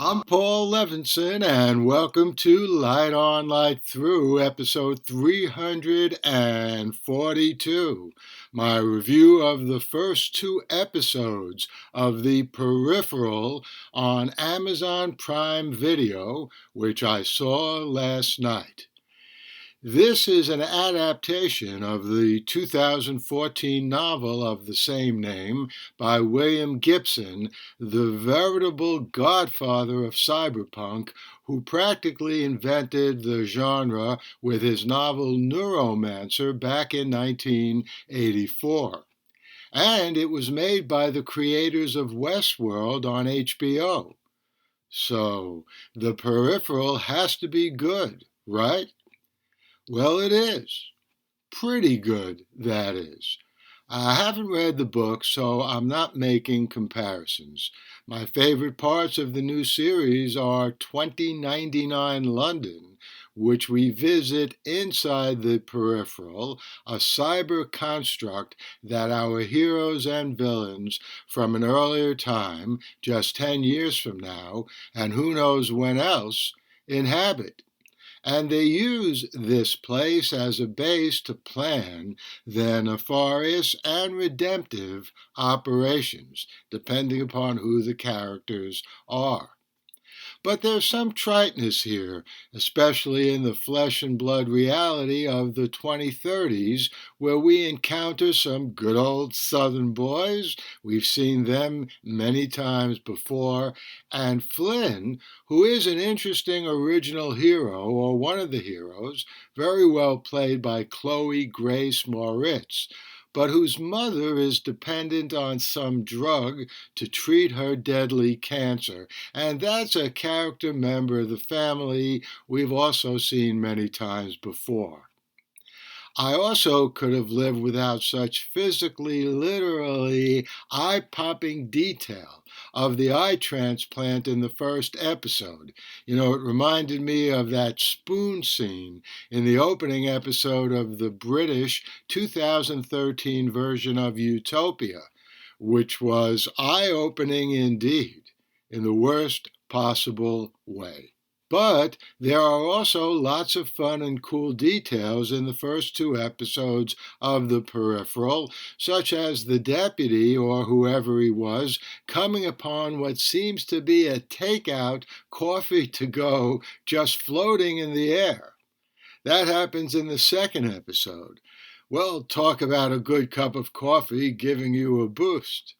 I'm Paul Levinson, and welcome to Light On, Light Through, episode 342, my review of the first two episodes of the Peripheral on Amazon Prime Video, which I saw last night. This is an adaptation of the 2014 novel of the same name by William Gibson, the veritable godfather of cyberpunk, who practically invented the genre with his novel Neuromancer back in 1984. And it was made by the creators of Westworld on HBO. So, the Peripheral has to be good, right? Well, it is. Pretty good, that is. I haven't read the book, so I'm not making comparisons. My favorite parts of the new series are 2099 London, which we visit inside the Peripheral, a cyber construct that our heroes and villains from an earlier time, just 10 years from now, and who knows when else, inhabit. And they use this place as a base to plan their nefarious and redemptive operations, depending upon who the characters are. But there's some triteness here, especially in the flesh and blood reality of the 2030s, where we encounter some good old Southern boys. We've seen them many times before. And Flynn, who is an interesting original hero, or one of the heroes, very well played by Chloe Grace Moritz, but whose mother is dependent on some drug to treat her deadly cancer. And that's a character member of the family we've also seen many times before. I also could have lived without such physically, literally eye-popping detail of the eye transplant in the first episode. It reminded me of that spoon scene in the opening episode of the British 2013 version of Utopia, which was eye-opening indeed, in the worst possible way. But there are also lots of fun and cool details in the first two episodes of The Peripheral, such as the deputy, or whoever he was, coming upon what seems to be a takeout coffee to go just floating in the air. That happens in the second episode. Well, talk about a good cup of coffee giving you a boost.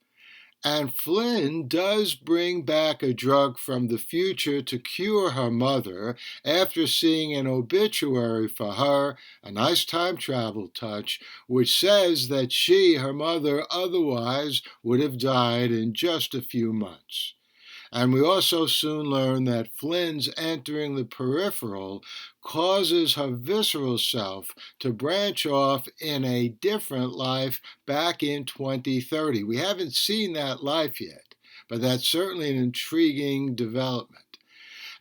And Flynn does bring back a drug from the future to cure her mother after seeing an obituary for her, a nice time travel touch, which says that her mother, otherwise would have died in just a few months. And we also soon learn that Flynn's entering the Peripheral causes her visceral self to branch off in a different life back in 2030. We haven't seen that life yet, but that's certainly an intriguing development.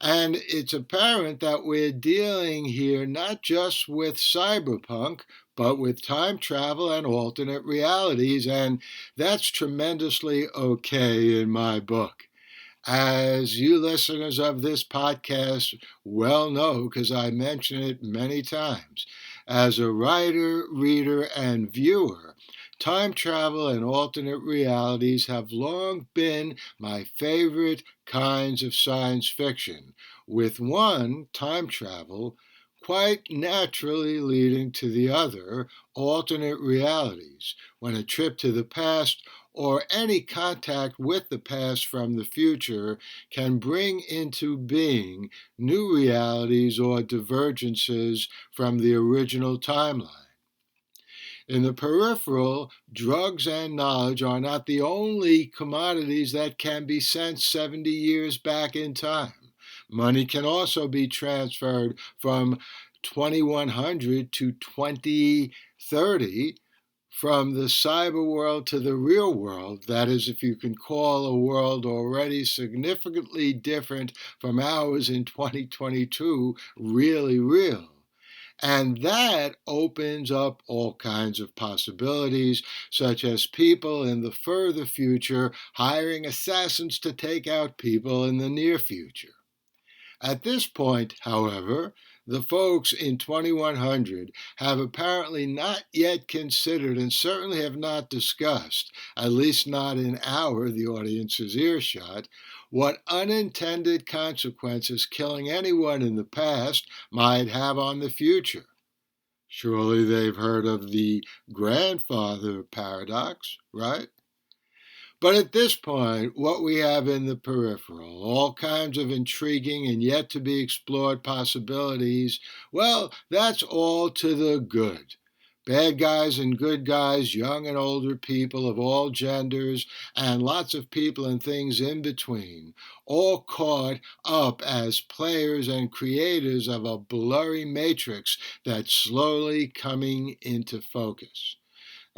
And it's apparent that we're dealing here not just with cyberpunk, but with time travel and alternate realities, and that's tremendously okay in my book. As you listeners of this podcast well know, because I mention it many times, as a writer, reader, and viewer, time travel and alternate realities have long been my favorite kinds of science fiction, with one, time travel, quite naturally leading to the other, alternate realities, when a trip to the past or any contact with the past from the future can bring into being new realities or divergences from the original timeline. In the Peripheral, drugs and knowledge are not the only commodities that can be sent 70 years back in time. Money can also be transferred from 2100 to 2030, from the cyber world to the real world, that is, if you can call a world already significantly different from ours in 2022 really real. And that opens up all kinds of possibilities, such as people in the further future hiring assassins to take out people in the near future. At this point, however, the folks in 2100 have apparently not yet considered and certainly have not discussed, at least not in the audience's earshot, what unintended consequences killing anyone in the past might have on the future. Surely they've heard of the grandfather paradox, right? But at this point, what we have in the peripheral, all kinds of intriguing and yet to be explored possibilities, well, that's all to the good. Bad guys and good guys, young and older people of all genders, and lots of people and things in between, all caught up as players and creators of a blurry matrix that's slowly coming into focus.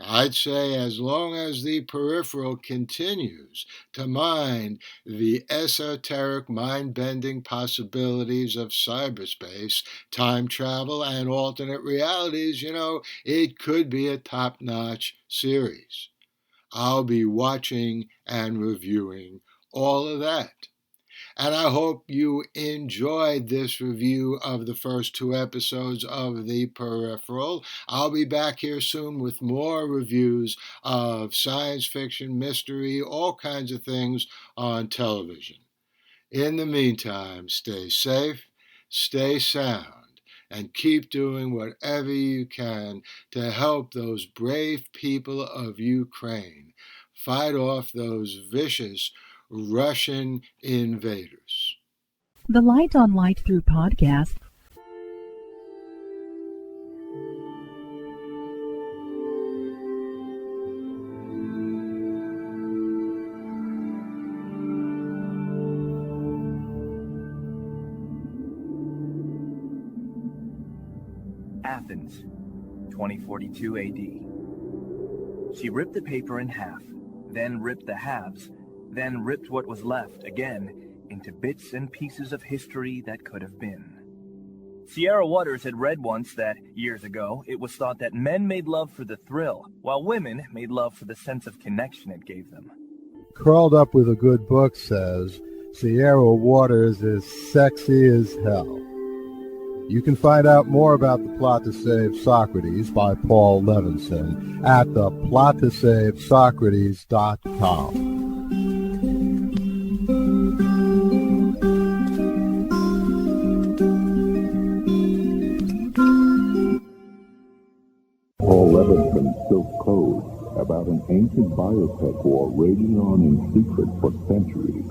I'd say as long as the peripheral continues to mine the esoteric, mind-bending possibilities of cyberspace, time travel, and alternate realities, it could be a top-notch series. I'll be watching and reviewing all of that. And I hope you enjoyed this review of the first 2 episodes of The Peripheral. I'll be back here soon with more reviews of science fiction, mystery, all kinds of things on television. In the meantime, stay safe, stay sound, and keep doing whatever you can to help those brave people of Ukraine fight off those vicious Russian invaders. The Light on Light Through podcast. Athens, 2042 AD. She ripped the paper in half, then ripped the halves, then ripped what was left again into bits and pieces of history that could have been. Sierra Waters had read once that, years ago, it was thought that men made love for the thrill, while women made love for the sense of connection it gave them. Curled Up with a Good Book says, Sierra Waters is sexy as hell. You can find out more about The Plot to Save Socrates by Paul Levinson at theplottosavesocrates.com. Paul Levinson spills code about an ancient biotech war raging on in secret for centuries.